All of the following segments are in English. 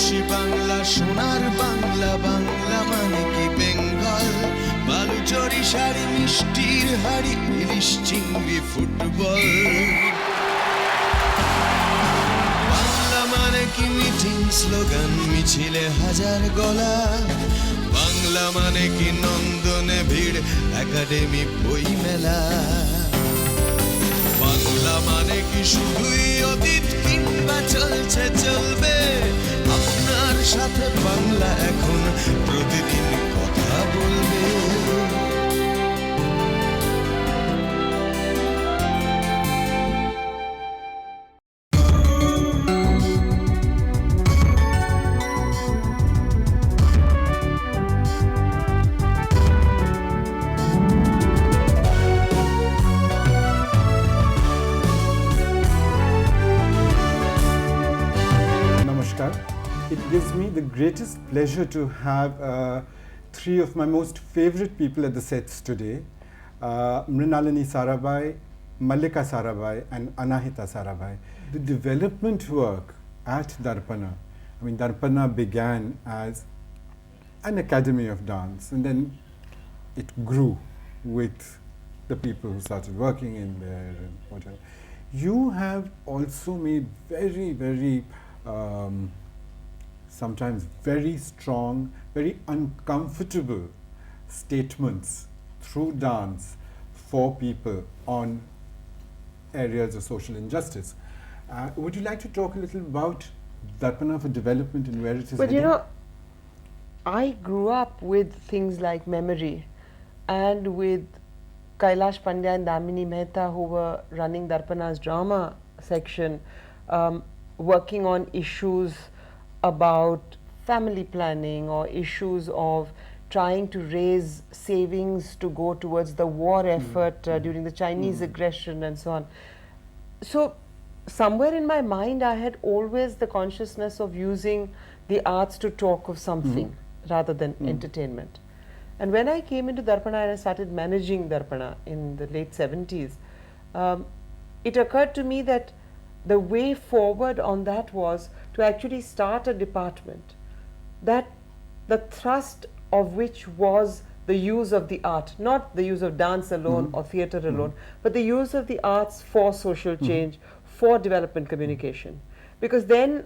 তুলসী বাংলা সোনার বাংলা, বাংলা মানে কি বেঙ্গল, বালুচরি শাড়ি মিষ্টির হাড়ি, ইলিশ চিংড়ি ফুটবল। বাংলা মানে কি মিটিং স্লোগান, মিছিলে হাজার গলা, বাংলা মানে কি নন্দনে ভিড়, একাডেমি বই মেলা। বাংলা মানে কি শুধুই অতীত কিংবা চলছে চলবে, আপনার সাথে বাংলা এখন প্রতিদিন কথা বলবে। It gives me the greatest pleasure to have three of my most favorite people at the sets today, Mrinalini Sarabhai, Mallika Sarabhai and Anahita Sarabhai. The development work at Darpana, I mean Darpana began as an academy of dance and then it grew with the people who started working in there and whatever. You have also made very sometimes very strong, very uncomfortable statements through dance for people on areas of social injustice. Would you like to talk a little about Darpana for Development and where it is But heading? you know, I grew up with things like memory and with Kailash Pandya and Damini Mehta, who were running Darpana's drama section, working on issues about family planning or issues of trying to raise savings to go towards the war effort during the Chinese aggression and so on. So somewhere in my mind I had always the consciousness of using the arts to talk of something rather than entertainment. And when I came into Darpana and I started managing Darpana in the late 70s, it occurred to me that the way forward on that was to actually start a department that the thrust of which was the use of the art, not the use of dance alone or theatre alone, but the use of the arts for social change, for development communication. Because then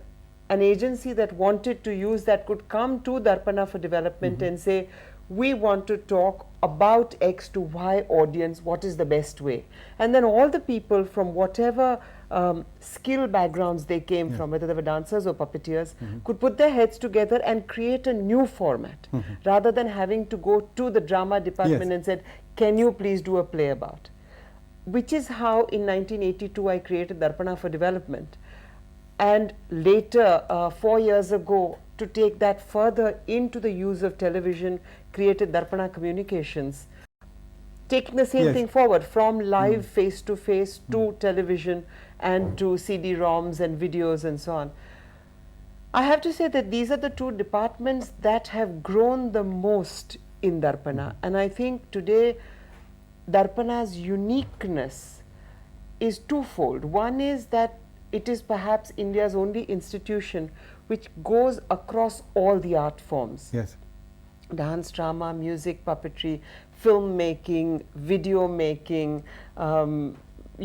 an agency that wanted to use that could come to Darpana for Development and say, we want to talk about X to Y audience, what is the best way? And then all the people from whatever skill backgrounds they came from, whether they were dancers or puppeteers, could put their heads together and create a new format, rather than having to go to the drama department and said, can you please do a play about? Which is how in 1982 I created Darpana for Development. And later, 4 years ago, to take that further into the use of television, created Darpana Communications, taking the same thing forward from live face-to-face to television and to CD-ROMs and videos and so on. I have to say that these are the two departments that have grown the most in Darpana. And I think today Darpana's uniqueness is twofold. One is that it is perhaps India's only institution which goes across all the art forms. Yes. Dance, drama, music, puppetry, filmmaking, video making,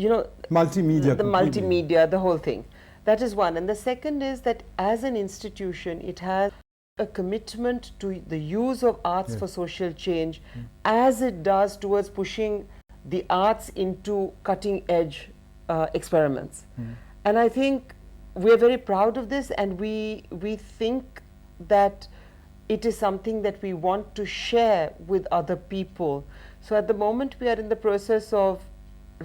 you know, multimedia, the multimedia, the whole thing. That is one. And the second is that as an institution, it has a commitment to the use of arts for social change, as it does towards pushing the arts into cutting edge experiments. And I think we're very proud of this, and we think that it is something that we want to share with other people. So at the moment we are in the process of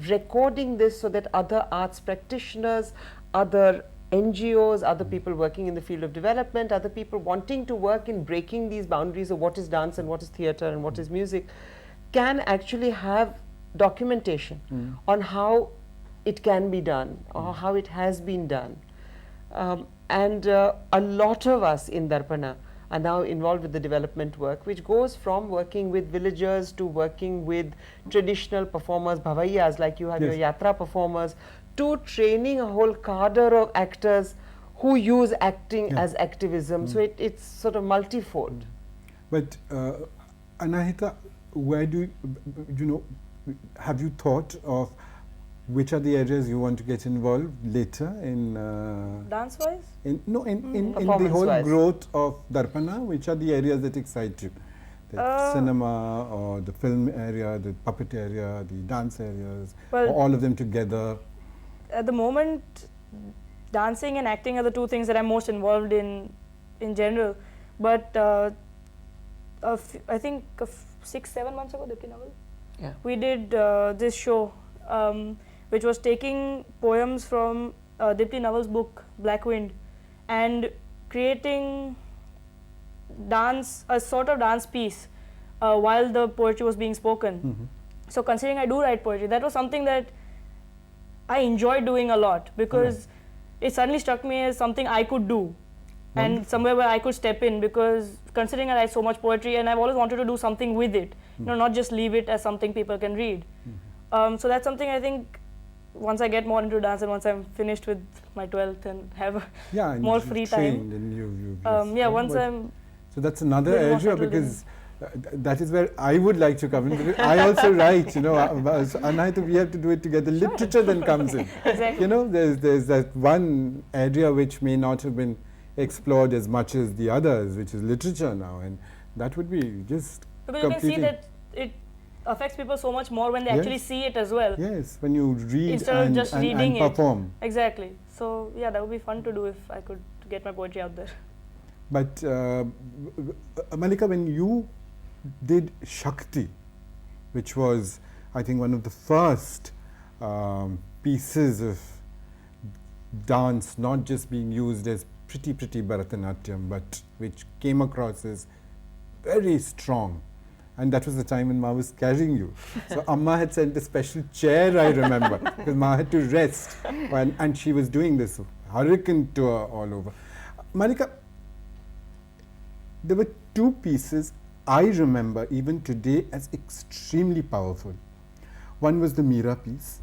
recording this so that other arts practitioners, other NGOs, other people working in the field of development, other people wanting to work in breaking these boundaries of what is dance and what is theatre and what is music, can actually have documentation on how it can be done or how it has been done. And a lot of us in Darpana are now involved with the development work, which goes from working with villagers to working with traditional performers, bhavaiyas, like you have your yatra performers, to training a whole cadre of actors who use acting Yeah. as activism. So it's sort of multifold. But Anahita, where do you know, have you thought of which are the areas you want to get involved later in? Dance-wise? In the whole Performance-wise. growth of Darpana, which are the areas that excite you? The cinema or the film area, the puppet area, the dance areas, Well, or all of them together? At the moment, dancing and acting are the two things that I'm most involved in general. But I think 6-7 months ago, Dipti Naval, Yeah. we did this show, which was taking poems from Dipti Naval's book Black Wind and creating a sort of dance piece while the poetry was being spoken. So considering I do write poetry, that was something that I enjoyed doing a lot, because it suddenly struck me as something I could do and somewhere where I could step in, because considering I write so much poetry and I've always wanted to do something with it, you know, not just leave it as something people can read. So that's something I think once I get more into dance and once I'm finished with my 12th and have And more you've free trained time. and you've Once but- I'm So that's another little more area, settled in. because that is where I would like to come in. Because I also write, you know, so Anahita, we have to do it together. Literature then comes in. Exactly. You know, there's that one area which may not have been explored as much as the others, which is literature now, and that would be just because you can see completely. that it affects people so much more when they actually Yes. see it as well. Yes, when you read Instead of and, just and, reading and it. perform. Exactly. So yeah, that would be fun to do if I could get my poetry out there. But Mallika, when you did Shakti, which was, I think, one of the first pieces of dance, not just being used as pretty Bharatanatyam, but which came across as very strong. And that was the time when Ma was carrying you. So Amma had sent a special chair, I remember, because Ma had to rest. And she was doing this hurricane tour all over. Mallika, there were two pieces I remember even today as extremely powerful. One was the Meera piece,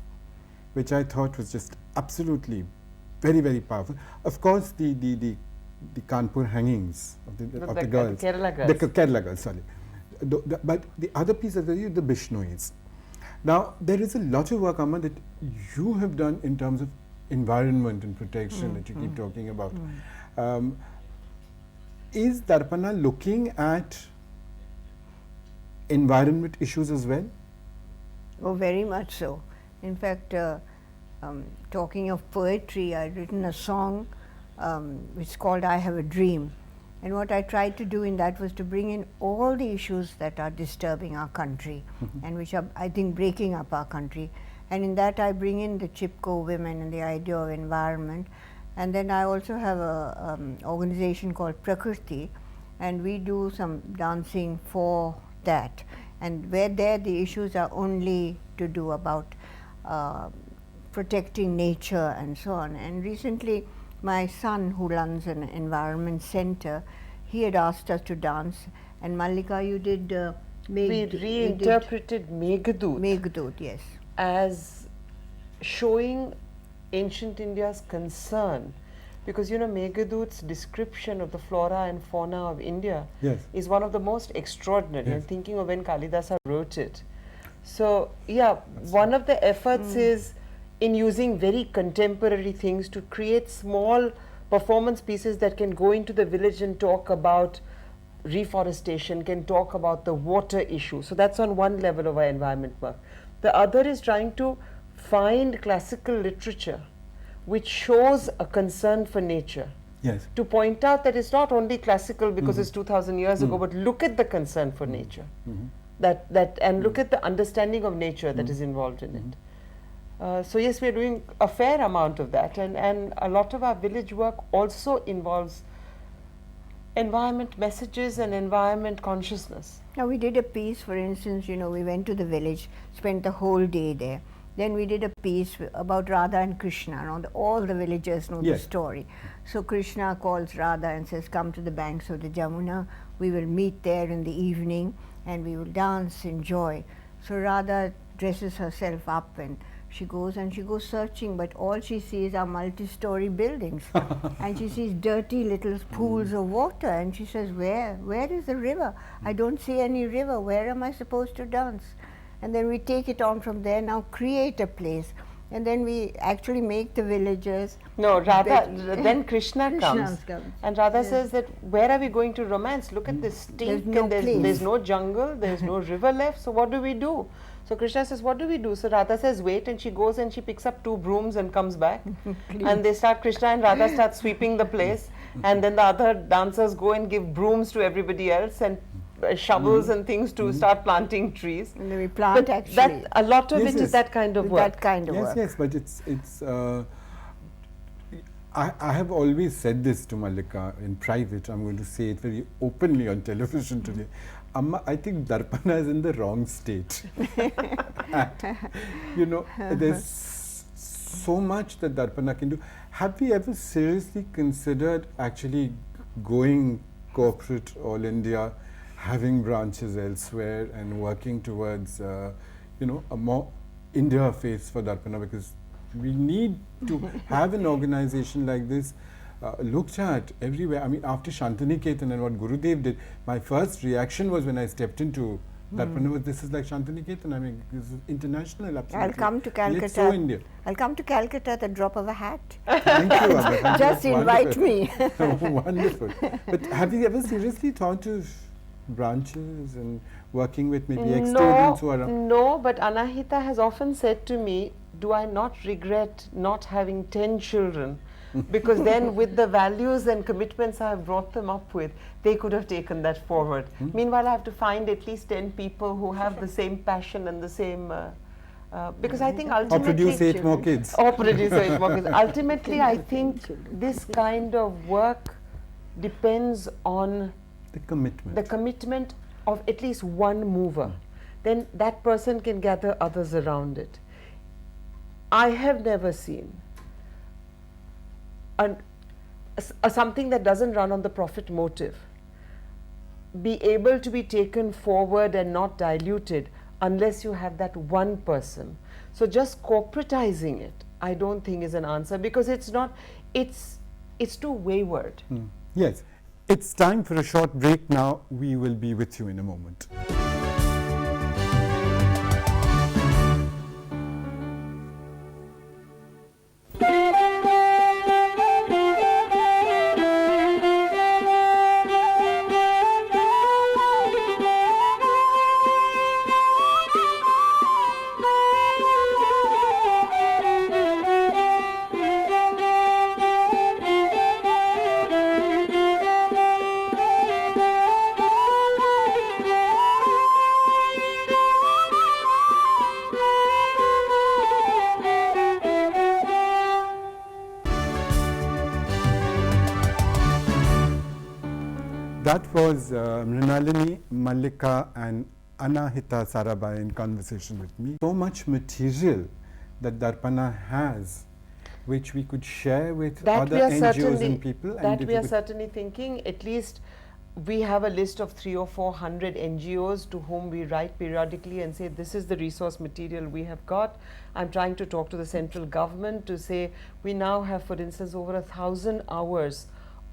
which I thought was just absolutely very powerful. Of course, the Kanpur hangings of the girls. Kerala girls. The Kerala girls, sorry. But the other piece is the Bishnois. Now, there is a lot of work, Amma, that you have done in terms of environment and protection that you keep talking about. Is Darpana looking at environment issues as well? Oh, very much so. In fact, talking of poetry, I'd written a song which is called I Have a Dream. And what I tried to do in that was to bring in all the issues that are disturbing our country and which are, I think, breaking up our country. And in that I bring in the Chipko women and the idea of environment. And then I also have a organization called Prakriti, and we do some dancing for that. And where there the issues are only to do about protecting nature and so on. And recently my son, who runs an environment center, he had asked us to dance, and Mallika, you did We reinterpreted Meghdut Meghdut, yes. as showing ancient India's concern, because you know Meghdut's description of the flora and fauna of India Yes. is one of the most extraordinary. Yes. I'm thinking of when Kalidasa wrote it. So yeah, one of the efforts is in using very contemporary things to create small performance pieces that can go into the village and talk about reforestation, can talk about the water issue. So that's on one level of our environment work. The other is trying to find classical literature which shows a concern for nature, Yes. to point out that it's not only classical because it's 2000 years ago, but look at the concern for nature, and look at the understanding of nature that is involved in it. So yes, we're doing a fair amount of that, and a lot of our village work also involves environment messages and environment consciousness. Now we did a piece, for instance, you know, we went to the village, spent the whole day there. Then we did a piece about Radha and Krishna. And all the villagers know the Yes. story. So Krishna calls Radha and says, come to the banks of the Jamuna. We will meet there in the evening and we will dance, enjoy. So Radha dresses herself up and she goes and she goes searching, but all she sees are multi-story buildings. And she sees dirty little pools of water, and she says, where is the river? I don't see any river. Where am I supposed to dance? And then we take it on from there, now create a place. And then we actually make the villagers. No, Radha, then Krishna comes. comes. And Radha says that, where are we going to romance? Look at this stink, no and there's no jungle, there's no river left, so what do we do? So Krishna says, what do we do? So Radha says, wait, and she goes and she picks up 2 brooms and comes back. And they start, Krishna and Radha start sweeping the place. And then the other dancers go and give brooms to everybody else and shovels and things to start planting trees. And then we plant But actually. that, a lot of Yes, it is yes. that kind of work. That kind of Yes, work. yes, but it's. I have always said this to Mallika in private. I'm going to say it very openly on television today. Amma, I think Darpana is in the wrong state. And, you know, there's so much that Darpana can do. Have we ever seriously considered actually going corporate all India, having branches elsewhere, and working towards, you know, a more India face for Darpana? Because we need to have an organization like this looked at everywhere. I mean, after Shantiniketan and what Gurudev did, my first reaction was when I stepped into Darpana was, this is like Shantiniketan. I mean, this is international. Absolutely. I'll come to Let's Calcutta. show India. I'll come to Calcutta at the drop of a hat. Thank you, Abha. Just invite Wonderful. me. Wonderful. But have you ever seriously thought of branches and working with maybe ex-students who are No, but Anahita has often said to me, do I not regret not having 10 children? Because then with the values and commitments I have brought them up with, they could have taken that forward. Meanwhile, I have to find at least 10 people who have the same passion and the same, because I think ultimately... or produce 8 more kids. Or produce 8 more kids. Ultimately, I think this kind of work depends on The commitment. the commitment of at least one mover. Then that person can gather others around it. I have never seen something that doesn't run on the profit motive be able to be taken forward and not diluted unless you have that one person. So just corporatizing it, I don't think is an answer, because it's not, it's too wayward. Yes. It's time for a short break now. We will be with you in a moment. That was Mrinalini, Mallika and Anahita Sarabhai in conversation with me. So much material that Darpana has, which we could share with That other we are NGOs certainly, and people. that if we are could- certainly thinking. At least we have a list of 300 or 400 NGOs to whom we write periodically and say, this is the resource material we have got. I'm trying to talk to the central government to say, we now have, for instance, over 1,000 hours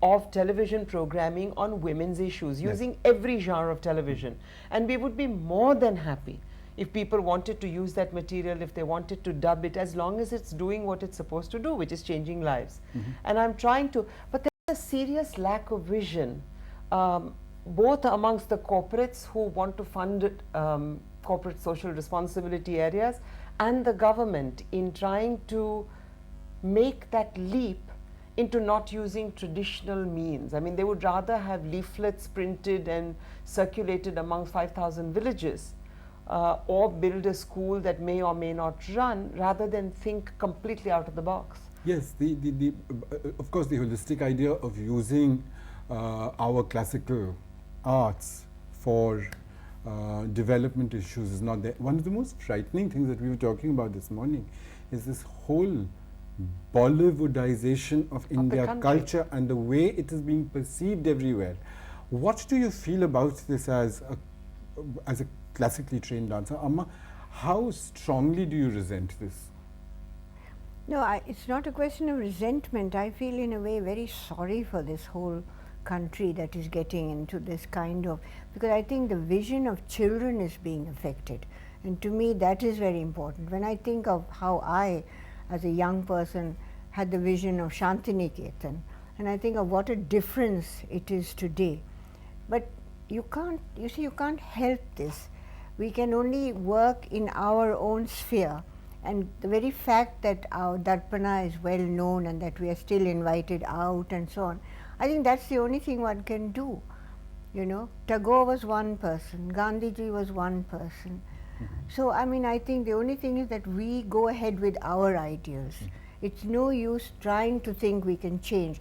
of television programming on women's issues, using every genre of television. And we would be more than happy if people wanted to use that material, if they wanted to dub it, as long as it's doing what it's supposed to do, which is changing lives. And I'm trying to, but there's a serious lack of vision, both amongst the corporates who want to fund corporate social responsibility areas, and the government in trying to make that leap into not using traditional means. I mean, they would rather have leaflets printed and circulated among 5,000 villages, or build a school that may or may not run, rather than think completely out of the box. Yes, of course, the holistic idea of using our classical arts for development issues is not there. One of the most frightening things that we were talking about this morning is this whole Bollywoodization of India country. culture and the way it is being perceived everywhere. What do you feel about this as a classically trained dancer? Amma, how strongly do you resent this? No, it's not a question of resentment. I feel in a way very sorry for this whole country that is getting into this kind of, because I think the vision of children is being affected. And to me that is very important. When I think of how I, as a young person, had the vision of Shantiniketan, and I think of what a difference it is today. But you can't, you see, you can't help this. We can only work in our own sphere. And the very fact that our Darpana is well known and that we are still invited out and so on, I think that's the only thing one can do. You know, Tagore was one person, Gandhiji was one person. So, I mean, I think the only thing is that we go ahead with our ideas. It's no use trying to think we can change.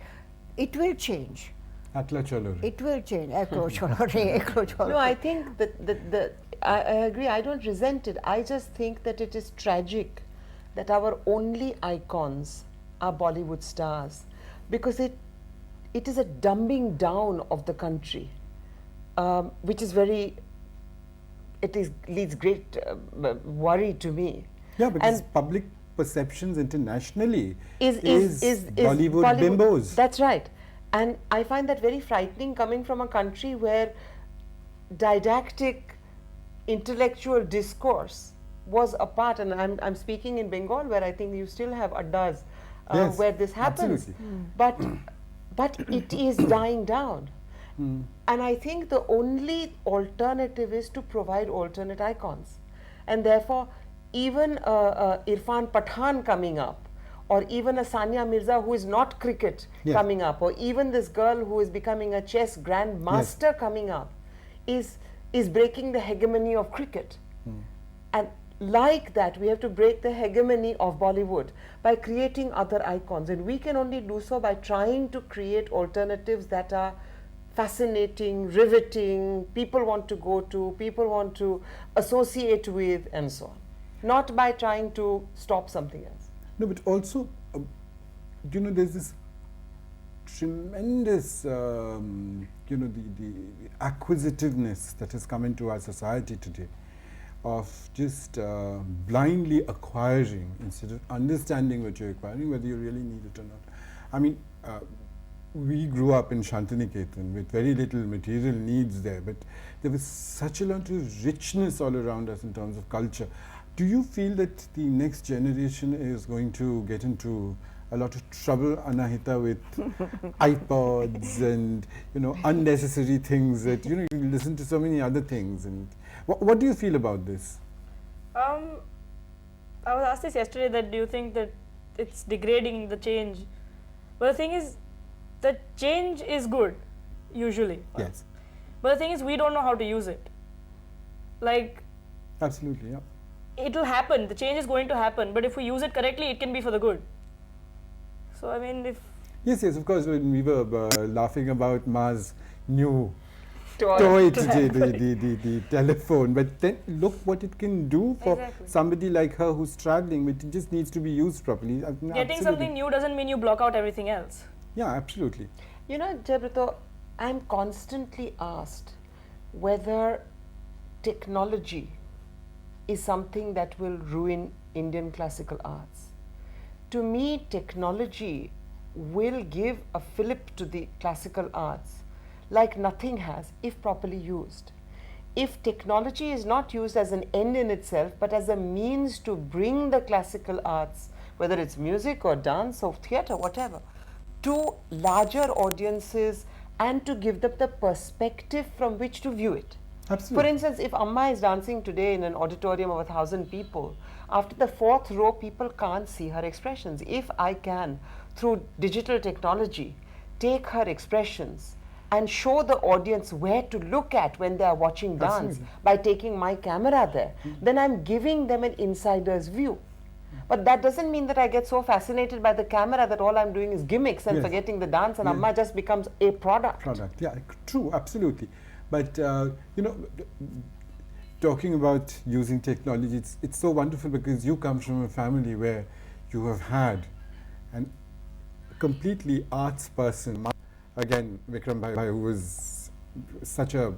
It will change. Atla chalo re. It will change. Eklo cholo re, eklo cholo No, re. I think that I agree. I don't resent it. I just think that it is tragic that our only icons are Bollywood stars, because it is a dumbing down of the country, which is very. It leads great worry to me. Yeah, because And public perceptions internationally is Bollywood bimbos. That's right. And I find that very frightening coming from a country where didactic intellectual discourse was a part, and I'm speaking in Bengal where I think you still have addas Yes, where this happens. absolutely. But it is dying down. And I think the only alternative is to provide alternate icons. And therefore, even Irfan Pathan coming up, or even a Sania Mirza who is not cricket Yes. coming up, or even this girl who is becoming a chess grandmaster coming up, is breaking the hegemony of cricket. And like that, we have to break the hegemony of Bollywood by creating other icons. And we can only do so by trying to create alternatives that are fascinating, riveting, people want to go to, people want to associate with, and so on. Not by trying to stop something else. No, but also, you know, there's this tremendous, you know, the acquisitiveness that has come into our society today, of just blindly acquiring instead of understanding what you're acquiring, whether you really need it or not. I mean, we grew up in Shantiniketan with very little material needs there, but there was such a lot of richness all around us in terms of culture. Do you feel that the next generation is going to get into a lot of trouble, Anahita, with iPods and, you know, unnecessary things that, you know, you listen to so many other things? And what do you feel about this? I was asked this yesterday, that do you think that it's degrading, the change? But the thing is that change is good, usually. Yes. But the thing is, we don't know how to use it. Like, Absolutely, yeah. it will happen, the change is going to happen, but if we use it correctly, it can be for the good. So, I mean, if... Yes, yes, of course, when we were laughing about Ma's new toy today, the telephone, but then look what it can do for Exactly. somebody like her who's traveling, but it just needs to be used properly. Getting Absolutely. something new doesn't mean you block out everything else. Yeah, absolutely. You know, Joybrato, I'm constantly asked whether technology is something that will ruin Indian classical arts. To me, technology will give a fillip to the classical arts like nothing has, if properly used. If technology is not used as an end in itself, but as a means to bring the classical arts, whether it's music or dance or theatre, whatever, to larger audiences and to give them the perspective from which to view it. Absolutely. For instance, if Amma is dancing today in an auditorium of 1,000 people, after the fourth row, people can't see her expressions. If I can, through digital technology, take her expressions and show the audience where to look at when they are watching dance Absolutely. by taking my camera there, then I'm giving them an insider's view. But that doesn't mean that I get so fascinated by the camera that all I'm doing is gimmicks and Yes. forgetting the dance, and Yes. Amma just becomes a product. Yeah, true, absolutely. But, you know, talking about using technology, it's so wonderful because you come from a family where you have had an completely arts person. Again, Vikram Bhai, who was such a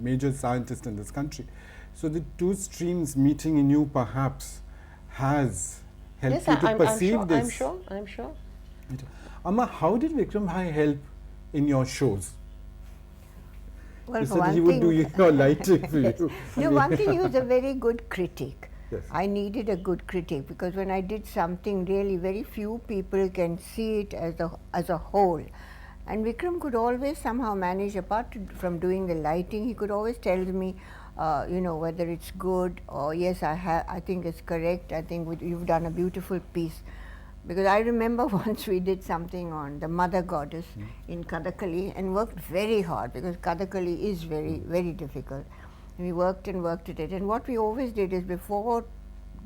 major scientist in this country. So the two streams meeting in you perhaps has help Yes, you to I'm perceive sure, this? I'm sure. Amma, how did Vikram Bhai help in your shows? Well, You for said one he would do thing, your lighting for yes. you. No, one thing, he was a very good critic. Yes. I needed a good critic because when I did something, really very few people can see it as a whole. And Vikram could always somehow manage, apart from doing the lighting, he could always tell me, you know, whether it's good or yes, I think it's correct. I think you've done a beautiful piece. Because I remember once we did something on the mother goddess in Kathakali and worked very hard because Kathakali is very, very difficult. And we worked and worked at it. And what we always did is before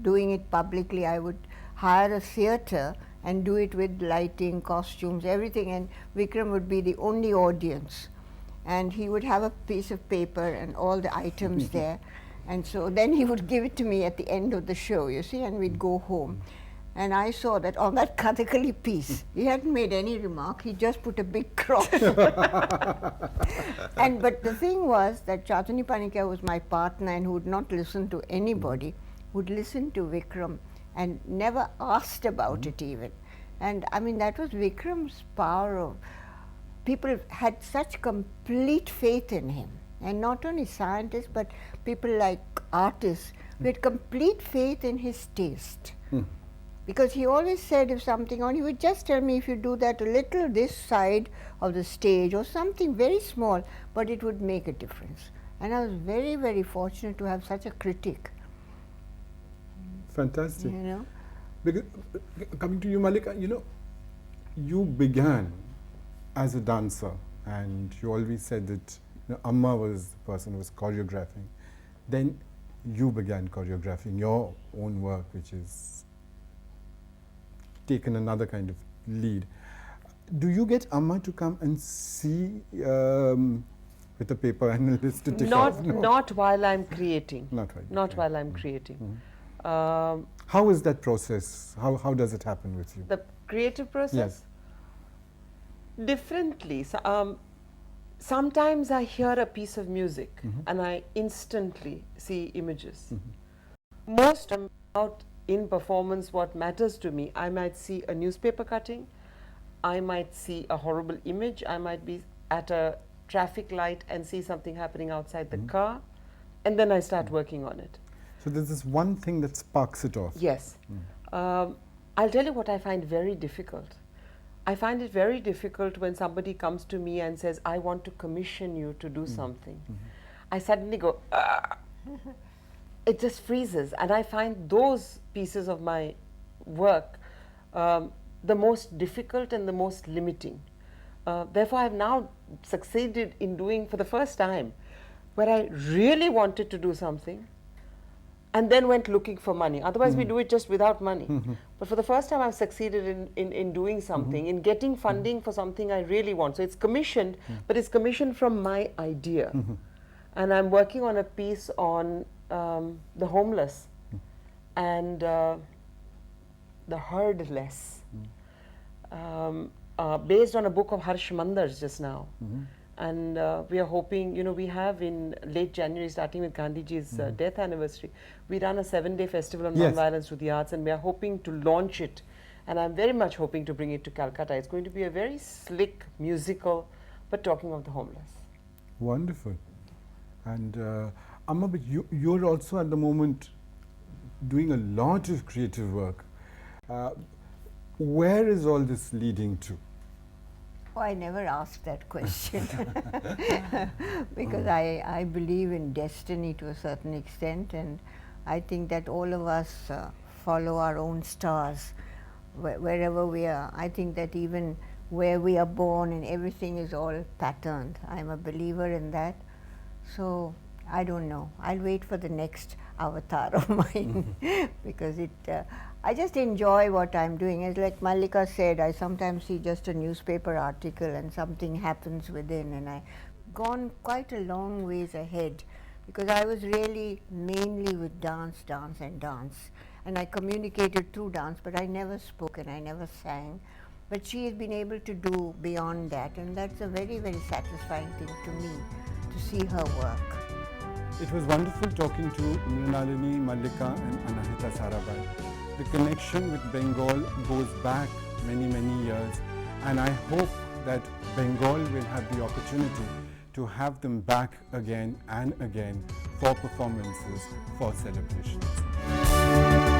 doing it publicly, I would hire a theatre and do it with lighting, costumes, everything. And Vikram would be the only audience. And he would have a piece of paper and all the items there. And so then he would give it to me at the end of the show, you see, and we'd go home. And I saw that on that Kathakali piece, he hadn't made any remark, he just put a big cross. But the thing was that Chatani Panikkar was my partner and who would not listen to anybody, would listen to Vikram and never asked about it even. And I mean, that was Vikram's power of, people had such complete faith in him. And not only scientists, but people like artists, who had complete faith in his taste. Because he always said if something on, he would just tell me if you do that a little this side of the stage or something very small, but it would make a difference. And I was very, very fortunate to have such a critic. Fantastic. You know? Because, coming to you, Mallika, you know, you began as a dancer and you always said that you know, Amma was the person who was choreographing. Then you began choreographing your own work, which is taken another kind of lead. Do you get Amma to come and see with a paper and a list to tick off? No. Not while I'm creating. Not While I'm creating. How is that process? How does it happen with you? The creative process? Yes. Differently. So, sometimes I hear a piece of music and I instantly see images. Most about in performance, what matters to me, I might see a newspaper cutting, I might see a horrible image, I might be at a traffic light and see something happening outside the car, and then I start working on it. So there's this one thing that sparks it off. Yes. I'll tell you what I find very difficult. I find it very difficult when somebody comes to me and says, I want to commission you to do something. I suddenly go, it just freezes, and I find those pieces of my work the most difficult and the most limiting. Therefore, I have now succeeded in doing for the first time where I really wanted to do something and then went looking for money. Otherwise, we do it just without money. But for the first time, I've succeeded in doing something, in getting funding for something I really want. So it's commissioned, but it's commissioned from my idea. And I'm working on a piece on the homeless and the herdless, based on a book of Harsh Mandar's just now. And we are hoping, you know, we have in late January, starting with Gandhiji's death anniversary, we run a 7-day festival on non-violence through the arts, and we are hoping to launch it. And I'm very much hoping to bring it to Calcutta. It's going to be a very slick musical, but talking of the homeless. Wonderful. And Amma, but you're also at the moment doing a lot of creative work. Where is all this leading to? Oh, I never asked that question because I believe in destiny to a certain extent, and I think that all of us follow our own stars wherever we are. I think that even where we are born and everything is all patterned. I'm a believer in that. So I don't know. I'll wait for the next avatar of mine because I just enjoy what I'm doing. As like Mallika said, I sometimes see just a newspaper article and something happens within, and I've gone quite a long ways ahead because I was really mainly with dance. And I communicated through dance, but I never spoke and I never sang. But she has been able to do beyond that, and that's a very, very satisfying thing to me, to see her work. It was wonderful talking to Mrinalini, Mallika and Anahita Sarabhai. the connection with Bengal goes back many, many years, and I hope that Bengal will have the opportunity to have them back again and again for performances, for celebrations.